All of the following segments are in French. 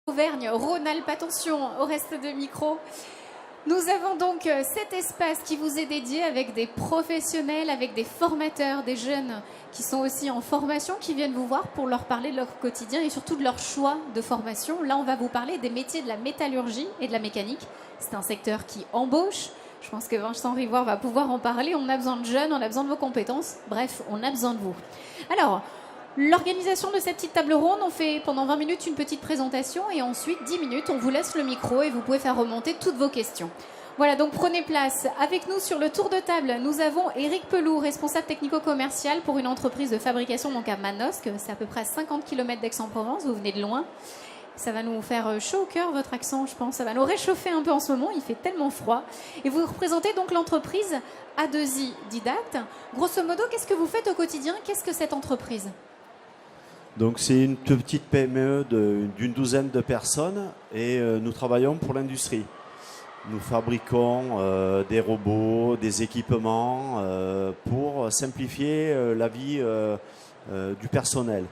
Auvergne-Rhône-Alpes, attention au reste de micro. Nous avons donc cet espace qui vous est dédié avec des professionnels, avec des formateurs, des jeunes qui sont aussi en formation, qui viennent vous voir pour leur parler de leur quotidien et surtout de leur choix de formation. Là, on va vous parler des métiers de la métallurgie et de la mécanique. C'est un secteur qui embauche. Je pense que Vincent Rivoire va pouvoir en parler. On a besoin de jeunes, on a besoin de vos compétences. Bref, on a besoin de vous. Alors, l'organisation de cette petite table ronde, on fait pendant 20 minutes une petite présentation et ensuite 10 minutes, on vous laisse le micro et vous pouvez faire remonter toutes vos questions. Voilà, donc prenez place. Avec nous sur le tour de table, nous avons Éric Peloux, responsable technico-commercial pour une entreprise de fabrication donc à Manosque. C'est à peu près à 50 km d'Aix-en-Provence, vous venez de loin. Ça va nous faire chaud au cœur, votre accent, je pense. Ça va nous réchauffer un peu en ce moment, il fait tellement froid. Et vous représentez donc l'entreprise A2I Didacte. Grosso modo, qu'est-ce que vous faites au quotidien? Qu'est-ce que cette entreprise? Donc c'est une petite PME d'une douzaine de personnes et nous travaillons pour l'industrie. Nous fabriquons des robots, des équipements pour simplifier la vie du personnel.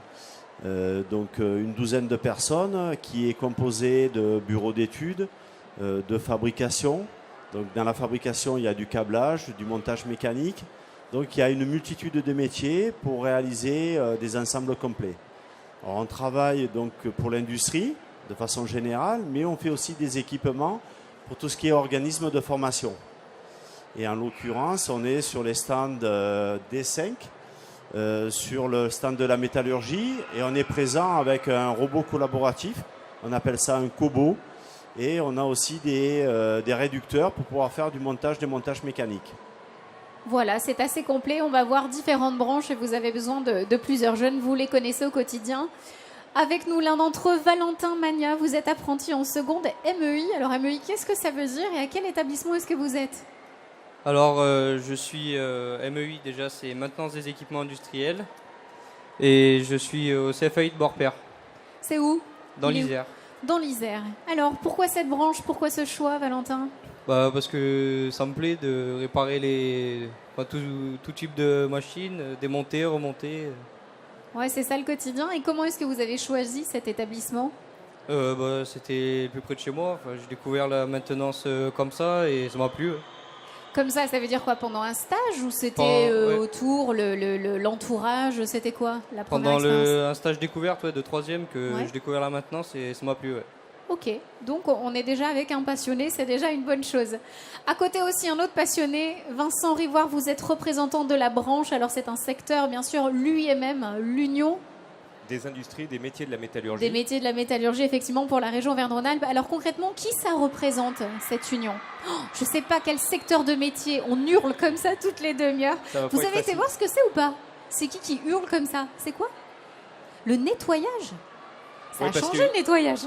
Donc une douzaine de personnes qui est composée de bureaux d'études, de fabrication. Donc dans la fabrication, il y a du câblage, du montage mécanique. Donc il y a une multitude de métiers pour réaliser des ensembles complets. Alors, on travaille donc pour l'industrie de façon générale, mais on fait aussi des équipements pour tout ce qui est organisme de formation. Et en l'occurrence, on est sur les stands D5, sur le stand de la métallurgie, et on est présent avec un robot collaboratif, on appelle ça un Kobo, et on a aussi des réducteurs pour pouvoir faire du montage, des montages mécaniques. Voilà, c'est assez complet. On va voir différentes branches et vous avez besoin de plusieurs jeunes. Vous les connaissez au quotidien. Avec nous, l'un d'entre eux, Valentin Magna. Vous êtes apprenti en seconde MEI. Alors, MEI, qu'est-ce que ça veut dire et à quel établissement est-ce que vous êtes? Alors, je suis MEI, déjà, c'est maintenance des équipements industriels. Et je suis au CFAI de Borpère. C'est où? Dans l'Isère. Dans l'Isère. Alors, pourquoi cette branche? Pourquoi ce choix, Valentin? Parce que ça me plaît de réparer tout type de machines, démonter, remonter. Ouais, c'est ça le quotidien. Et comment est-ce que vous avez choisi cet établissement? C'était le plus près de chez moi. J'ai découvert la maintenance comme ça et ça m'a plu. Comme ça veut dire quoi? Pendant un stage ou c'était autour, l'entourage? C'était quoi la première expérience? Un stage découverte de 3e que j'ai découvert la maintenance et ça m'a plu. Ouais. Ok, donc on est déjà avec un passionné, c'est déjà une bonne chose. À côté aussi un autre passionné, Vincent Rivoire, vous êtes représentant de la branche. Alors c'est un secteur, bien sûr, l'UIMM, l'Union des industries, des métiers de la métallurgie. Des métiers de la métallurgie, effectivement, pour la région Auvergne-Rhône-Alpes. Alors concrètement, qui ça représente, cette union? Je ne sais pas quel secteur de métier, on hurle comme ça toutes les demi-heures. Vous avez été voir ce que c'est ou pas? C'est qui hurle comme ça? C'est quoi? Le nettoyage? Ça a changé le nettoyage.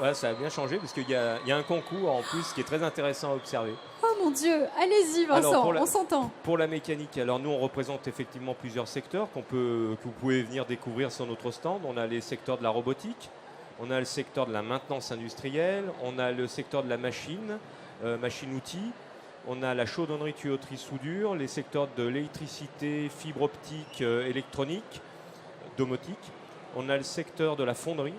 Ouais, ça a bien changé parce qu'il y a un concours en plus qui est très intéressant à observer. Oh mon Dieu, allez-y Vincent, on s'entend. Pour la mécanique, alors nous on représente effectivement plusieurs secteurs que vous pouvez venir découvrir sur notre stand. On a les secteurs de la robotique, on a le secteur de la maintenance industrielle, on a le secteur de la machine-outil, on a la chaudronnerie, tuyauterie, soudure, les secteurs de l'électricité, fibre optique, électronique, domotique. On a le secteur de la fonderie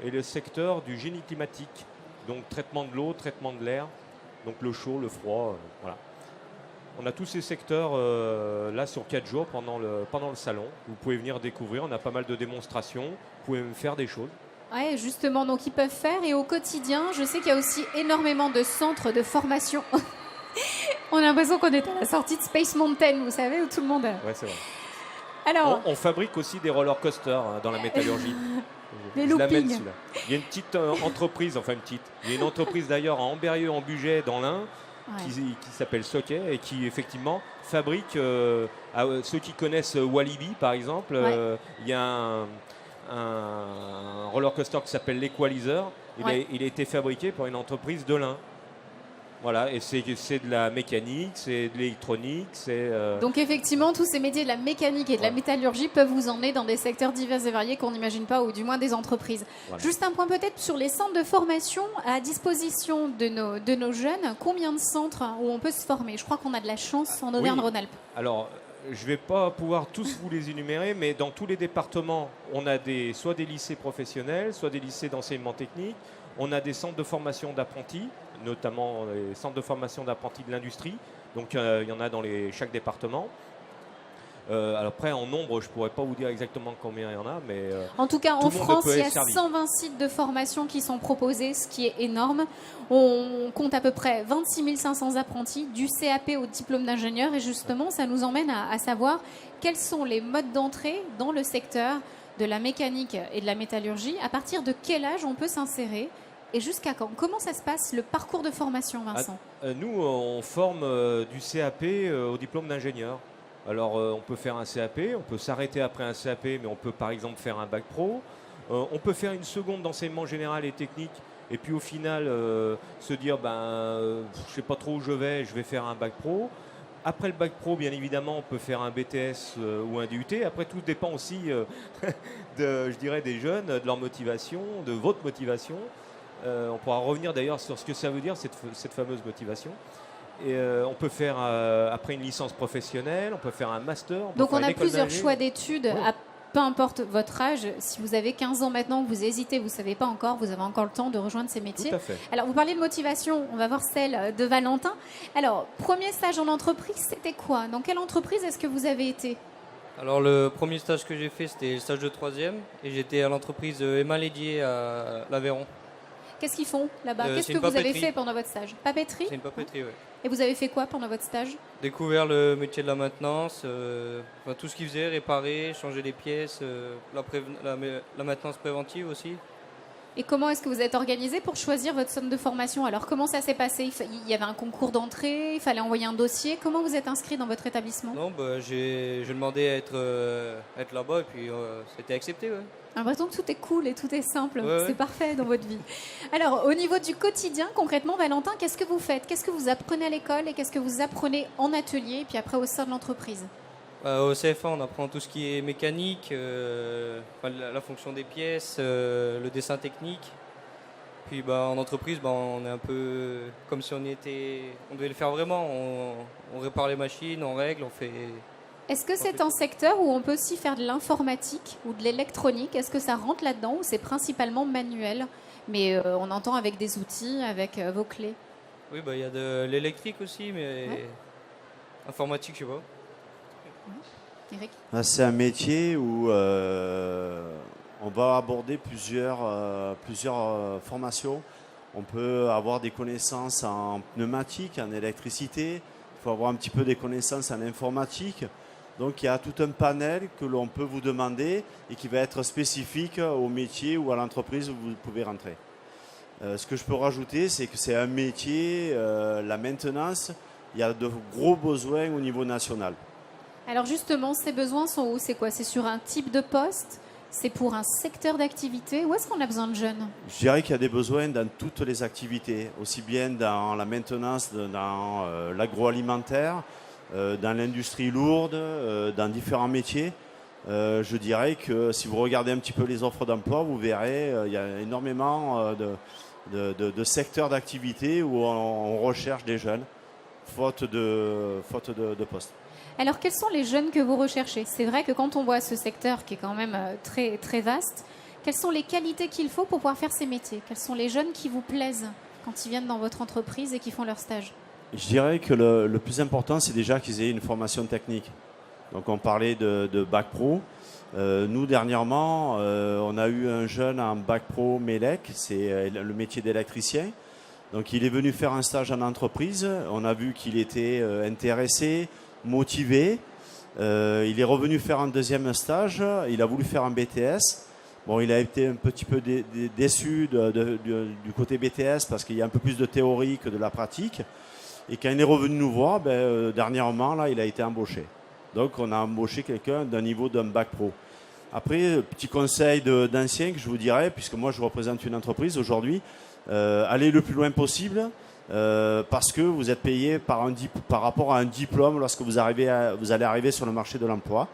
et le secteur du génie climatique, donc traitement de l'eau, traitement de l'air, donc le chaud, le froid, voilà. On a tous ces secteurs là sur 4 jours pendant le salon. Vous pouvez venir découvrir, on a pas mal de démonstrations, vous pouvez même faire des choses. Oui, justement, donc ils peuvent faire. Et au quotidien, je sais qu'il y a aussi énormément de centres de formation. On a l'impression qu'on est à la sortie de Space Mountain, vous savez, où tout le monde... Ouais, c'est vrai. Alors, on fabrique aussi des roller coasters dans la métallurgie. Les loopings. Il y a une petite entreprise, il y a une entreprise d'ailleurs à Ambérieu-en-Bugey dans l'Ain qui s'appelle Socket et qui effectivement fabrique, ceux qui connaissent Walibi par exemple, il y a un roller coaster qui s'appelle l'Equalizer. Il a été fabriqué par une entreprise de l'Ain. Voilà, et c'est de la mécanique, c'est de l'électronique, Donc effectivement, tous ces métiers de la mécanique et de la métallurgie peuvent vous emmener dans des secteurs divers et variés qu'on n'imagine pas, ou du moins des entreprises. Voilà. Juste un point peut-être sur les centres de formation à disposition de nos jeunes. Combien de centres où on peut se former? Je crois qu'on a de la chance en Auvergne-Rhône-Alpes. Alors, je ne vais pas pouvoir tous vous les énumérer, mais dans tous les départements, on a soit des lycées professionnels, soit des lycées d'enseignement technique. On a des centres de formation d'apprentis, notamment les centres de formation d'apprentis de l'industrie. Donc il y en a dans chaque département. Alors après, en nombre, je ne pourrais pas vous dire exactement combien il y en a, mais en tout cas, tout en le monde France, peut il y a être servi. 120 sites de formation qui sont proposés, ce qui est énorme. On compte à peu près 26 500 apprentis, du CAP au diplôme d'ingénieur. Et justement, ça nous emmène à savoir quels sont les modes d'entrée dans le secteur de la mécanique et de la métallurgie. À partir de quel âge on peut s'insérer et jusqu'à quand? Comment ça se passe, le parcours de formation, Vincent? Nous, on forme du CAP au diplôme d'ingénieur. Alors, on peut faire un CAP, on peut s'arrêter après un CAP, mais on peut par exemple faire un bac pro. On peut faire une seconde d'enseignement général et technique, et puis au final se dire, je ne sais pas trop où je vais faire un bac pro. Après le bac pro, bien évidemment, on peut faire un BTS ou un DUT. Après, tout dépend aussi, je dirais, des jeunes, de leur motivation, de votre motivation. On pourra revenir d'ailleurs sur ce que ça veut dire, cette fameuse motivation. Et on peut faire après une licence professionnelle, on peut faire un master. Donc on a plusieurs choix d'études, Oui. peu importe votre âge. Si vous avez 15 ans maintenant, vous hésitez, vous ne savez pas encore, vous avez encore le temps de rejoindre ces métiers. Tout à fait. Alors vous parlez de motivation, on va voir celle de Valentin. Alors, premier stage en entreprise, c'était quoi? Dans quelle entreprise est-ce que vous avez été? Alors le premier stage que j'ai fait, c'était le stage de 3e et j'étais à l'entreprise Emma Lédier à l'Aveyron. Qu'est-ce qu'ils font là-bas? Qu'est-ce c'est que une vous avez papeterie. fait pendant votre stage? Papeterie? C'est une papeterie, oui. Et vous avez fait quoi pendant votre stage? Découvert le métier de la maintenance, tout ce qu'ils faisaient, réparer, changer les pièces, la maintenance préventive aussi. Et comment est-ce que vous êtes organisé pour choisir votre somme de formation? Alors comment ça s'est passé? Il y avait un concours d'entrée, il fallait envoyer un dossier. Comment vous êtes inscrit dans votre établissement? Non, j'ai demandé à être là-bas et puis c'était accepté. Ouais. J'ai l'impression que tout est cool et tout est simple. Ouais. C'est parfait dans votre vie. Alors, au niveau du quotidien, concrètement, Valentin, qu'est-ce que vous faites? Qu'est-ce que vous apprenez à l'école et qu'est-ce que vous apprenez en atelier et puis après au sein de l'entreprise? Au CFA, on apprend tout ce qui est mécanique, la fonction des pièces, le dessin technique. Puis en entreprise, on est un peu comme si on devait le faire vraiment. On répare les machines, on règle, on fait... Est-ce que c'est un secteur où on peut aussi faire de l'informatique ou de l'électronique? Est-ce que ça rentre là-dedans ou c'est principalement manuel? Mais on entend avec des outils, avec vos clés. Oui, il y a de l'électrique aussi, mais informatique, je sais pas. Eric? C'est un métier où on va aborder plusieurs formations. On peut avoir des connaissances en pneumatique, en électricité. Il faut avoir un petit peu des connaissances en informatique. Donc il y a tout un panel que l'on peut vous demander et qui va être spécifique au métier ou à l'entreprise où vous pouvez rentrer. Ce que je peux rajouter, c'est que c'est un métier, la maintenance, il y a de gros besoins au niveau national. Alors justement, ces besoins sont où? C'est quoi? C'est sur un type de poste? C'est pour un secteur d'activité? Où est-ce qu'on a besoin de jeunes? Je dirais qu'il y a des besoins dans toutes les activités, aussi bien dans la maintenance, dans l'agroalimentaire, dans l'industrie lourde, dans différents métiers. Je dirais que si vous regardez un petit peu les offres d'emploi, vous verrez il y a énormément de secteurs d'activité où on recherche des jeunes, faute de postes. Alors, quels sont les jeunes que vous recherchez? C'est vrai que quand on voit ce secteur qui est quand même très, très vaste, quelles sont les qualités qu'il faut pour pouvoir faire ces métiers? Quels sont les jeunes qui vous plaisent quand ils viennent dans votre entreprise et qui font leur stage? Je dirais que le plus important, c'est déjà qu'ils aient une formation technique. Donc, on parlait de bac pro. Nous, dernièrement, on a eu un jeune en bac pro MELEC, c'est le métier d'électricien. Donc, il est venu faire un stage en entreprise. On a vu qu'il était intéressé, motivé. Il est revenu faire un deuxième stage. Il a voulu faire un BTS. Bon, il a été un petit peu déçu du côté BTS parce qu'il y a un peu plus de théorie que de la pratique. Et quand il est revenu nous voir, dernièrement, là, il a été embauché. Donc, on a embauché quelqu'un d'un niveau d'un bac pro. Après, petit conseil d'ancien que je vous dirais, puisque moi, je représente une entreprise aujourd'hui, allez le plus loin possible. Parce que vous êtes payé par rapport à un diplôme lorsque vous allez arriver sur le marché de l'emploi.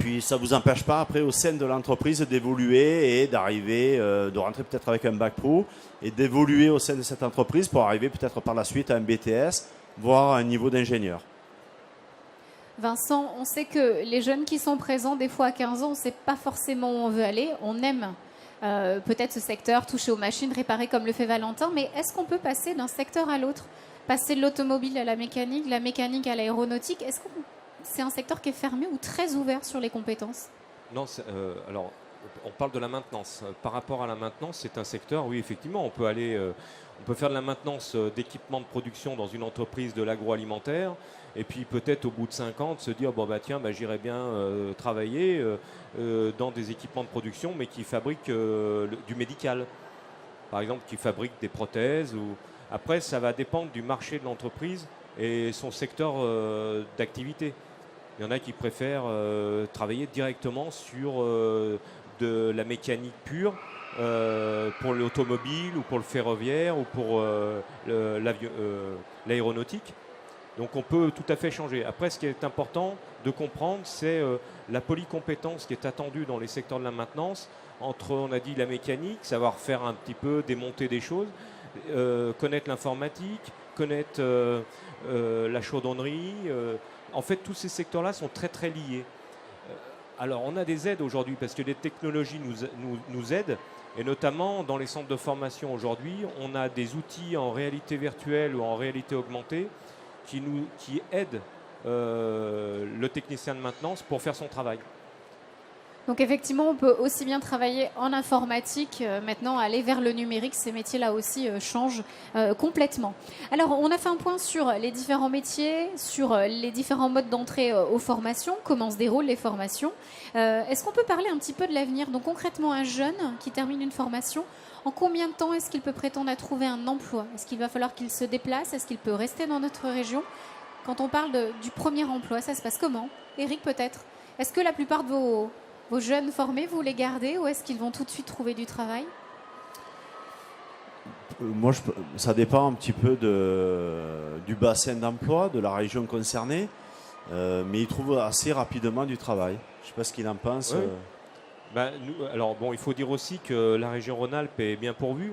Puis ça ne vous empêche pas après au sein de l'entreprise d'évoluer et d'arriver, de rentrer peut-être avec un bac pro et d'évoluer au sein de cette entreprise pour arriver peut-être par la suite à un BTS, voire à un niveau d'ingénieur. Vincent, on sait que les jeunes qui sont présents, des fois à 15 ans, on ne sait pas forcément où on veut aller. On aime peut-être ce secteur touché aux machines, réparé comme le fait Valentin, mais est-ce qu'on peut passer d'un secteur à l'autre? Passer de l'automobile à la mécanique à l'aéronautique, est-ce que c'est un secteur qui est fermé ou très ouvert sur les compétences? Non, alors on parle de la maintenance. Par rapport à la maintenance, c'est un secteur, oui, effectivement, on peut faire de la maintenance d'équipements de production dans une entreprise de l'agroalimentaire, et puis peut-être au bout de 5 ans de se dire, bon bah tiens, bah, j'irais bien travailler dans des équipements de production, mais qui fabriquent du médical. Par exemple, qui fabriquent des prothèses. Après, ça va dépendre du marché de l'entreprise et son secteur d'activité. Il y en a qui préfèrent travailler directement sur de la mécanique pure pour l'automobile ou pour le ferroviaire ou pour l'aéronautique. Donc on peut tout à fait changer. Après, ce qui est important de comprendre, c'est la polycompétence qui est attendue dans les secteurs de la maintenance entre, on a dit, la mécanique, savoir faire un petit peu, démonter des choses, connaître l'informatique, connaître la chaudronnerie. En fait, tous ces secteurs-là sont très très liés. Alors, on a des aides aujourd'hui parce que les technologies nous aident. Et notamment, dans les centres de formation aujourd'hui, on a des outils en réalité virtuelle ou en réalité augmentée qui aident le technicien de maintenance pour faire son travail. Donc effectivement, on peut aussi bien travailler en informatique, maintenant aller vers le numérique, ces métiers-là aussi changent complètement. Alors, on a fait un point sur les différents métiers, sur les différents modes d'entrée aux formations, comment se déroulent les formations. Est-ce qu'on peut parler un petit peu de l'avenir? Donc concrètement, un jeune qui termine une formation, en combien de temps est-ce qu'il peut prétendre à trouver un emploi? Est-ce qu'il va falloir qu'il se déplace? Est-ce qu'il peut rester dans notre région? Quand on parle du premier emploi, ça se passe comment? Eric, peut-être. Est-ce que la plupart de vos jeunes formés, vous les gardez ou est-ce qu'ils vont tout de suite trouver du travail? Moi, ça dépend un petit peu du bassin d'emploi, de la région concernée, mais ils trouvent assez rapidement du travail. Je ne sais pas ce qu'ils en pensent. Oui. Alors bon, il faut dire aussi que la région Rhône-Alpes est bien pourvue,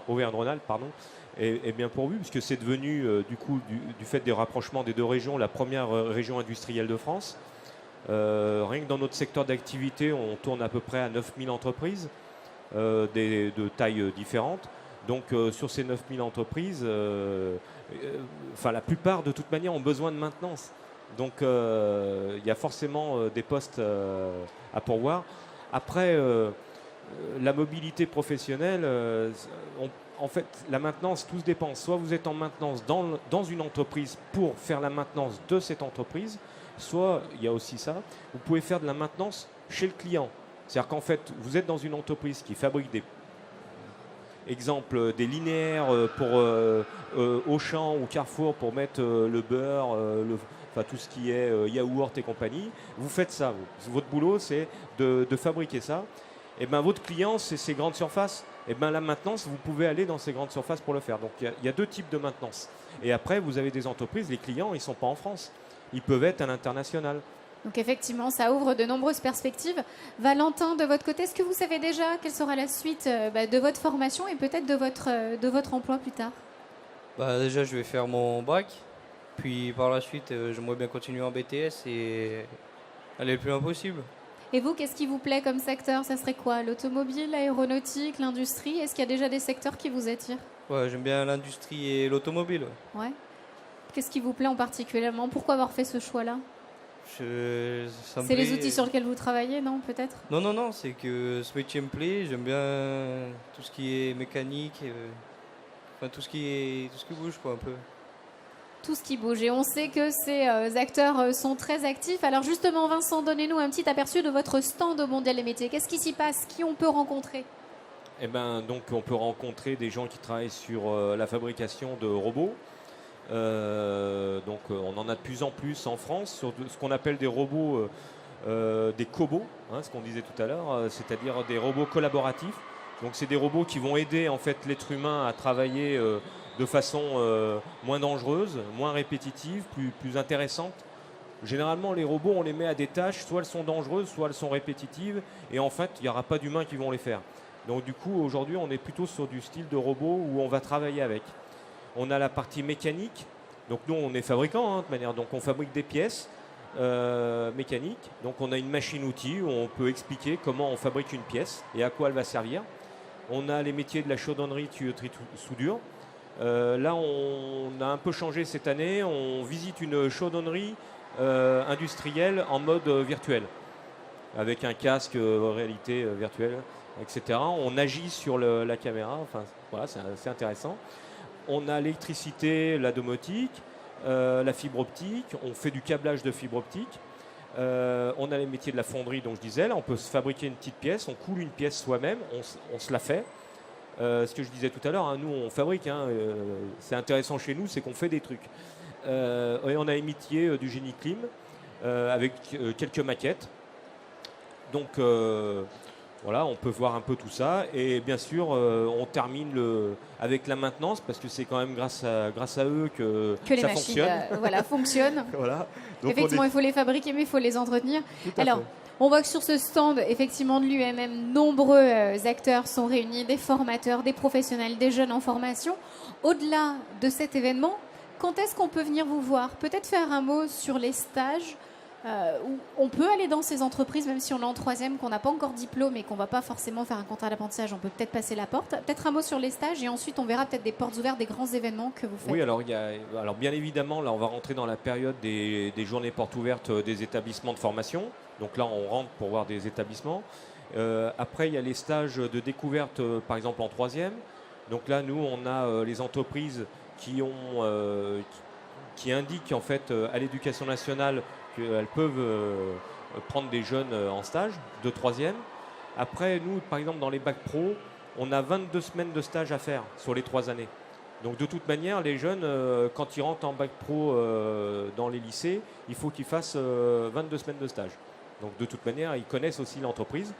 Auvergne-Rhône-Alpes, pardon, est bien pourvue, puisque c'est devenu, du fait des rapprochements des deux régions, la première région industrielle de France. Rien que dans notre secteur d'activité, on tourne à peu près à 9000 entreprises de tailles différentes. Donc sur ces 9000 entreprises, la plupart de toute manière ont besoin de maintenance. Donc il y a forcément des postes à pourvoir. Après, la mobilité professionnelle, en fait, la maintenance, tout se dépend. Soit vous êtes en maintenance dans une entreprise pour faire la maintenance de cette entreprise, soit, il y a aussi ça, vous pouvez faire de la maintenance chez le client. C'est-à-dire qu'en fait, vous êtes dans une entreprise qui fabrique des linéaires pour Auchan ou Carrefour pour mettre le beurre, tout ce qui est yaourt et compagnie. Vous faites ça. Votre boulot, c'est de fabriquer ça. Et ben, votre client, c'est ces grandes surfaces. Et ben, la maintenance, vous pouvez aller dans ces grandes surfaces pour le faire. Donc, il y a deux types de maintenance. Et après, vous avez des entreprises, les clients, ils ne sont pas en France. Ils peuvent être à l'international. Donc effectivement, ça ouvre de nombreuses perspectives. Valentin, de votre côté, est-ce que vous savez déjà quelle sera la suite de votre formation et peut-être de votre emploi plus tard? Déjà, je vais faire mon bac. Puis par la suite, j'aimerais bien continuer en BTS et aller le plus loin possible. Et vous, qu'est-ce qui vous plaît comme secteur? Ça serait quoi? L'automobile, l'aéronautique, l'industrie? Est-ce qu'il y a déjà des secteurs qui vous attirent? Ouais, j'aime bien l'industrie et l'automobile. Ouais. Qu'est-ce qui vous plaît en particulièrement? Pourquoi avoir fait ce choix-là? C'est les outils sur lesquels vous travaillez, non, peut-être? Non, c'est que ce métier me plaît. J'aime bien tout ce qui est mécanique, tout ce qui bouge, quoi, un peu. Tout ce qui bouge. Et on sait que ces acteurs sont très actifs. Alors justement, Vincent, donnez-nous un petit aperçu de votre stand au Mondial des métiers. Qu'est-ce qui s'y passe? Qui on peut rencontrer? Eh ben, donc, on peut rencontrer des gens qui travaillent sur la fabrication de robots. On en a de plus en plus en France sur ce qu'on appelle des robots, des cobots, ce qu'on disait tout à l'heure, c'est-à-dire des robots collaboratifs. Donc c'est des robots qui vont aider en fait l'être humain à travailler de façon moins dangereuse, moins répétitive, plus intéressante. Généralement, les robots, on les met à des tâches, soit elles sont dangereuses, soit elles sont répétitives, et en fait, il n'y aura pas d'humains qui vont les faire. Donc du coup, aujourd'hui, on est plutôt sur du style de robot où on va travailler avec. On a la partie mécanique. Donc nous, on est fabricant de manière. Donc on fabrique des pièces mécanique. Donc on a une machine-outil où on peut expliquer comment on fabrique une pièce et à quoi elle va servir. On a les métiers de la chaudronnerie, tuyauterie, soudure. Là, on a un peu changé cette année. On visite une chaudronnerie industrielle en mode virtuel, avec un casque réalité virtuelle, etc. On agit sur la caméra. Enfin, voilà, c'est intéressant. On a l'électricité, la domotique, la fibre optique. On fait du câblage de fibre optique. On a les métiers de la fonderie, dont je disais. Là, on peut se fabriquer une petite pièce. On coule une pièce soi-même. On se la fait. Ce que je disais tout à l'heure, hein, nous on fabrique, c'est intéressant chez nous, c'est qu'on fait des trucs. Et on a émitié du génie clim avec quelques maquettes. Donc voilà, on peut voir un peu tout ça. Et bien sûr, on termine avec la maintenance, parce que c'est quand même grâce à eux que les ça machines fonctionne. fonctionnent. Voilà. Donc Effectivement, il faut les fabriquer, mais il faut les entretenir. Tout à Alors, fait. on voit que sur ce stand, effectivement, de l'UMM, nombreux acteurs sont réunis, des formateurs, des professionnels, des jeunes en formation. Au-delà de cet événement, quand est-ce qu'on peut venir vous voir? Peut-être faire un mot sur les stages où on peut aller dans ces entreprises, même si on est en troisième, qu'on n'a pas encore diplôme et qu'on ne va pas forcément faire un contrat d'apprentissage, on peut peut-être passer la porte. Peut-être un mot sur les stages et ensuite on verra peut-être des portes ouvertes, des grands événements que vous faites. Oui, alors bien évidemment, là on va rentrer dans la période des journées portes ouvertes des établissements de formation. Donc là on rentre pour voir des établissements. Après il y a les stages de découverte, par exemple en troisième. Donc là nous on a les entreprises qui indiquent en fait à l'éducation nationale qu'elles peuvent prendre des jeunes en stage de troisième. Après nous par exemple dans les bacs pro, on a 22 semaines de stage à faire sur les 3 années. Donc de toute manière, les jeunes, quand ils rentrent en bac pro dans les lycées, il faut qu'ils fassent 22 semaines de stage. Donc de toute manière, ils connaissent aussi l'entreprise.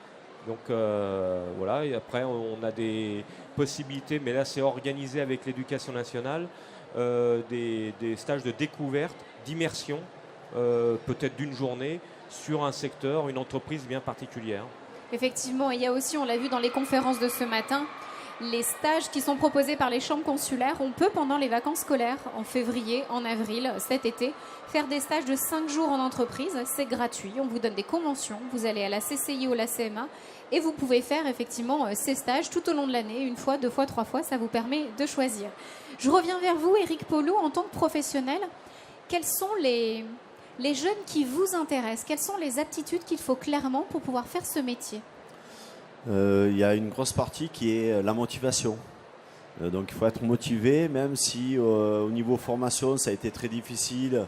Donc voilà, et après on a des possibilités, mais là c'est organisé avec l'éducation nationale, des stages de découverte, d'immersion, peut-être d'une journée, sur un secteur, une entreprise bien particulière. Effectivement, il y a aussi, on l'a vu dans les conférences de ce matin, les stages qui sont proposés par les chambres consulaires. On peut, pendant les vacances scolaires, en février, en avril, cet été, faire des stages de 5 jours en entreprise. C'est gratuit. On vous donne des conventions. Vous allez à la CCI ou à la CMA et vous pouvez faire effectivement ces stages tout au long de l'année, 1 fois, 2 fois, 3 fois. Ça vous permet de choisir. Je reviens vers vous, Éric Paulou, en tant que professionnel. Quels sont les jeunes qui vous intéressent? Quelles sont les aptitudes qu'il faut clairement pour pouvoir faire ce métier? Il y a une grosse partie qui est la motivation. Donc il faut être motivé, même si au niveau formation ça a été très difficile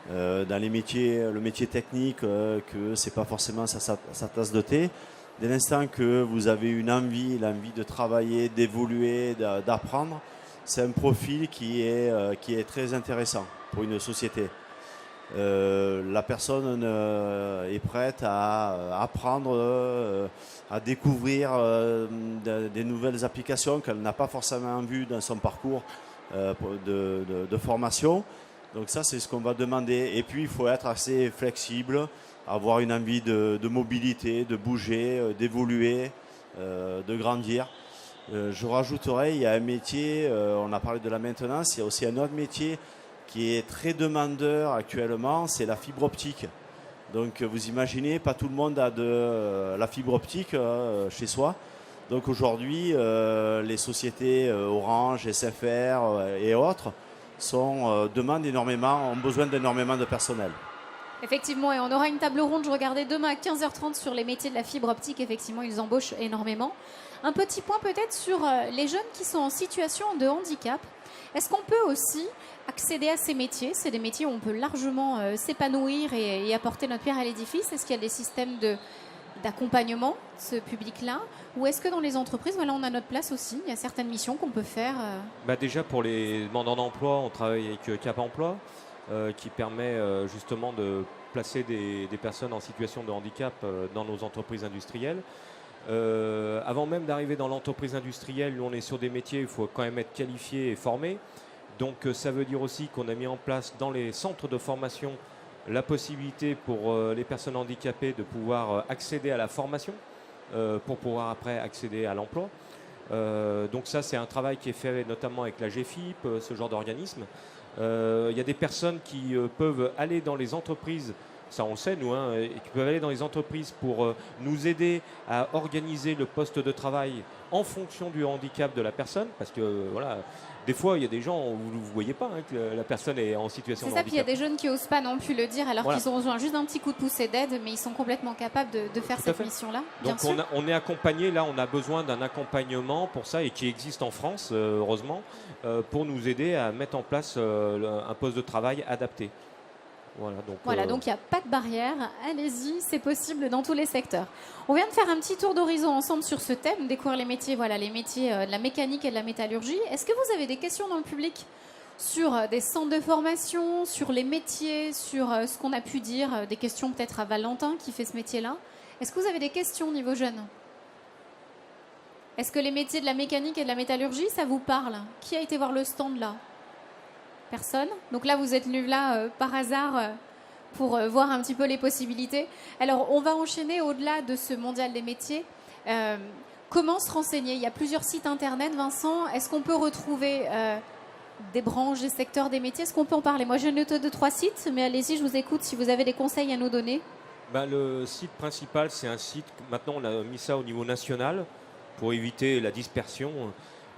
dans les métiers, le métier technique, que c'est pas forcément sa tasse de thé. Dès l'instant que vous avez l'envie de travailler, d'évoluer, d'apprendre, c'est un profil qui est très intéressant pour une société. La personne est prête à apprendre, à découvrir des nouvelles applications qu'elle n'a pas forcément vues dans son parcours de formation. Donc ça, c'est ce qu'on va demander. Et puis, il faut être assez flexible, avoir une envie de mobilité, de bouger, d'évoluer, de grandir. Je rajouterais, il y a un métier, on a parlé de la maintenance, il y a aussi un autre métier qui est très demandeur actuellement, c'est la fibre optique. Donc vous imaginez, pas tout le monde a de la fibre optique chez soi. Donc aujourd'hui, les sociétés Orange, SFR et autres demandent énormément, ont besoin d'énormément de personnel. Effectivement, et on aura une table ronde, je regardais demain à 15h30 sur les métiers de la fibre optique. Effectivement, ils embauchent énormément. Un petit point peut-être sur les jeunes qui sont en situation de handicap. Est-ce qu'on peut aussi accéder à ces métiers? C'est des métiers où on peut largement s'épanouir et apporter notre pierre à l'édifice. Est-ce qu'il y a des systèmes d'accompagnement de ce public-là? Ou est-ce que dans les entreprises, voilà, on a notre place aussi? Il y a certaines missions qu'on peut faire Déjà, pour les demandeurs d'emploi, on travaille avec Cap Emploi, qui permet justement de placer des personnes en situation de handicap dans nos entreprises industrielles. Avant même d'arriver dans l'entreprise industrielle, nous on est sur des métiers où il faut quand même être qualifié et formé. Donc ça veut dire aussi qu'on a mis en place dans les centres de formation la possibilité pour les personnes handicapées de pouvoir accéder à la formation pour pouvoir après accéder à l'emploi. Donc ça c'est un travail qui est fait notamment avec la GFIP, ce genre d'organisme. Il y a des personnes qui peuvent aller dans les entreprises ça on le sait nous, hein, et qui peuvent aller dans les entreprises pour nous aider à organiser le poste de travail en fonction du handicap de la personne, parce que voilà, des fois il y a des gens où vous ne voyez pas hein, que la personne est en situation C'est de ça, handicap. puis il y a des jeunes qui osent pas non plus le dire alors Voilà. qu'ils ont besoin juste d'un petit coup de pouce d'aide, mais ils sont complètement capables de faire Tout à cette fait. mission-là. Bien Donc sûr. on est accompagné, là on a besoin d'un accompagnement pour ça et qui existe en France, heureusement, pour nous aider à mettre en place un poste de travail adapté. Voilà, Donc il n'y a pas de barrière, allez-y, c'est possible dans tous les secteurs. On vient de faire un petit tour d'horizon ensemble sur ce thème, découvrir les métiers, les métiers de la mécanique et de la métallurgie. Est-ce que vous avez des questions dans le public sur des centres de formation, sur les métiers, sur ce qu'on a pu dire, des questions peut-être à Valentin qui fait ce métier-là? Est-ce que vous avez des questions au niveau jeune? Est-ce que les métiers de la mécanique et de la métallurgie, ça vous parle? Qui a été voir le stand là? Personne. Donc là, vous êtes venus là par hasard pour voir un petit peu les possibilités. Alors, on va enchaîner au-delà de ce mondial des métiers. Comment se renseigner? Il y a plusieurs sites internet, Vincent. Est-ce qu'on peut retrouver des branches, des secteurs, des métiers? Est-ce qu'on peut en parler? Moi, j'ai noté 2-3 sites, mais allez-y, je vous écoute si vous avez des conseils à nous donner. Le site principal, c'est un site, maintenant on a mis ça au niveau national pour éviter la dispersion.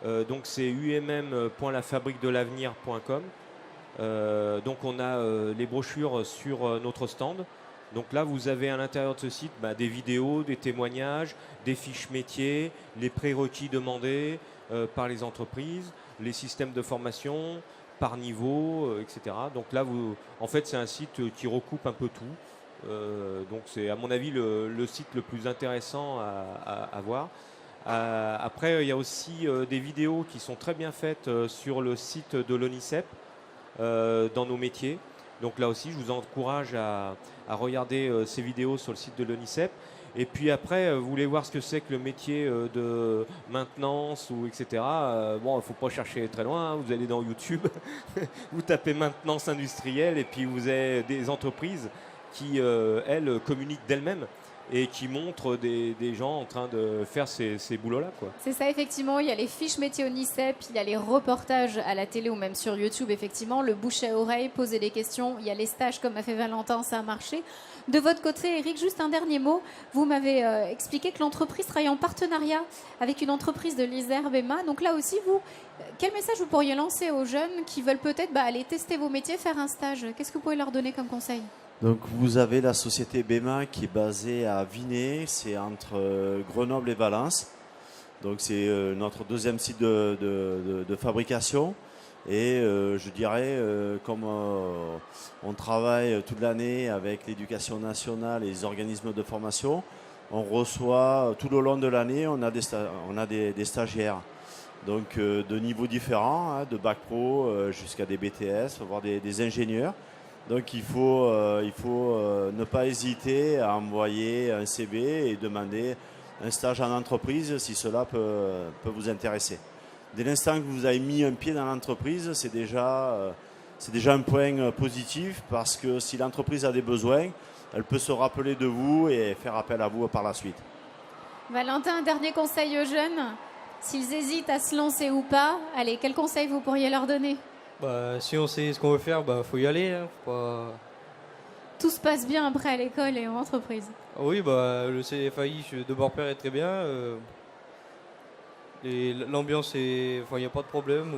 Donc c'est umm.lafabriquedelavenir.com. Donc on a les brochures sur notre stand. Donc là vous avez à l'intérieur de ce site des vidéos, des témoignages, des fiches métiers, les prérequis demandés par les entreprises, les systèmes de formation par niveau, etc. Donc là en fait c'est un site qui recoupe un peu tout. Donc c'est à mon avis le site le plus intéressant à voir. Après, il y a aussi des vidéos qui sont très bien faites sur le site de l'ONICEP dans nos métiers. Donc là aussi, je vous encourage à regarder ces vidéos sur le site de l'ONICEP. Et puis après, vous voulez voir ce que c'est que le métier de maintenance ou etc. Il ne faut pas chercher très loin. Vous allez dans YouTube, vous tapez maintenance industrielle et puis vous avez des entreprises qui, elles, communiquent d'elles-mêmes et qui montrent des gens en train de faire ces boulots-là, quoi. C'est ça, effectivement. Il y a les fiches métiers ONICEP, il y a les reportages à la télé ou même sur YouTube, effectivement. Le bouche à oreille, poser des questions. Il y a les stages, comme a fait Valentin, ça a marché. De votre côté, Eric, juste un dernier mot. Vous m'avez expliqué que l'entreprise travaille en partenariat avec une entreprise de l'Isère, BEMA. Donc là aussi, vous, quel message vous pourriez lancer aux jeunes qui veulent peut-être aller tester vos métiers, faire un stage? Qu'est-ce que vous pouvez leur donner comme conseil? Donc vous avez la société BEMA qui est basée à Vinay, c'est entre Grenoble et Valence. Donc c'est notre deuxième site de fabrication. Et je dirais, comme on travaille toute l'année avec l'éducation nationale et les organismes de formation, on reçoit tout le long de l'année, on a des stagiaires. Donc de niveaux différents, hein, de bac pro jusqu'à des BTS, voire des ingénieurs. Donc il faut ne pas hésiter à envoyer un CV et demander un stage en entreprise si cela peut vous intéresser. Dès l'instant que vous avez mis un pied dans l'entreprise, c'est déjà un point positif parce que si l'entreprise a des besoins, elle peut se rappeler de vous et faire appel à vous par la suite. Valentin, un dernier conseil aux jeunes, s'ils hésitent à se lancer ou pas, allez, quel conseil vous pourriez leur donner? Si on sait ce qu'on veut faire, faut y aller. Hein, faut pas... Tout se passe bien après à l'école et en entreprise. Oui, le CFAI de Borpère est très bien. L'ambiance, il n'y a pas de problème.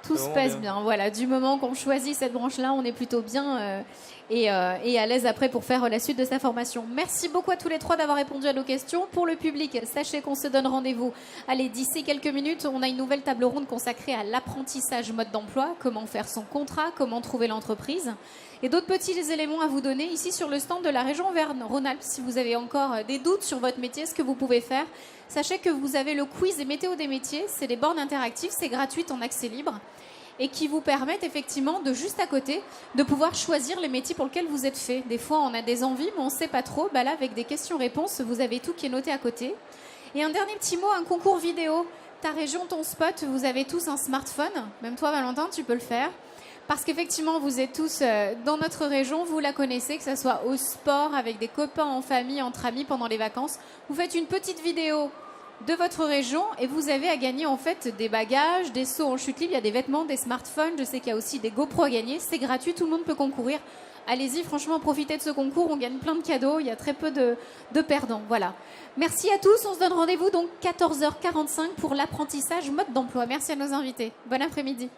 Tout se passe bien. Voilà, du moment qu'on choisit cette branche-là, on est plutôt bien et à l'aise après pour faire la suite de sa formation. Merci beaucoup à tous les trois d'avoir répondu à nos questions. Pour le public, sachez qu'on se donne rendez-vous. Allez, d'ici quelques minutes, on a une nouvelle table ronde consacrée à l'apprentissage mode d'emploi, comment faire son contrat, comment trouver l'entreprise. Et d'autres petits éléments à vous donner ici sur le stand de la région Auvergne-Rhône-Alpes. Si vous avez encore des doutes sur votre métier, ce que vous pouvez faire, sachez que vous avez le quiz et météo des métiers. C'est des bornes interactives, c'est gratuit en accès libre et qui vous permettent effectivement de juste à côté de pouvoir choisir les métiers pour lesquels vous êtes fait. Des fois, on a des envies, mais on ne sait pas trop. Là, avec des questions-réponses, vous avez tout qui est noté à côté. Et un dernier petit mot, un concours vidéo. Ta région, ton spot, vous avez tous un smartphone. Même toi, Valentin, tu peux le faire. Parce qu'effectivement, vous êtes tous dans notre région, vous la connaissez, que ce soit au sport, avec des copains, en famille, entre amis, pendant les vacances. Vous faites une petite vidéo de votre région et vous avez à gagner en fait des bagages, des seaux en chute libre, il y a des vêtements, des smartphones, je sais qu'il y a aussi des GoPro à gagner, c'est gratuit, tout le monde peut concourir allez-y, franchement, profitez de ce concours. On gagne plein de cadeaux. Il y a très peu de perdants. Voilà. Merci à tous. On se donne rendez-vous donc 14h45 pour l'apprentissage mode d'emploi. Merci à nos invités. Bon après-midi.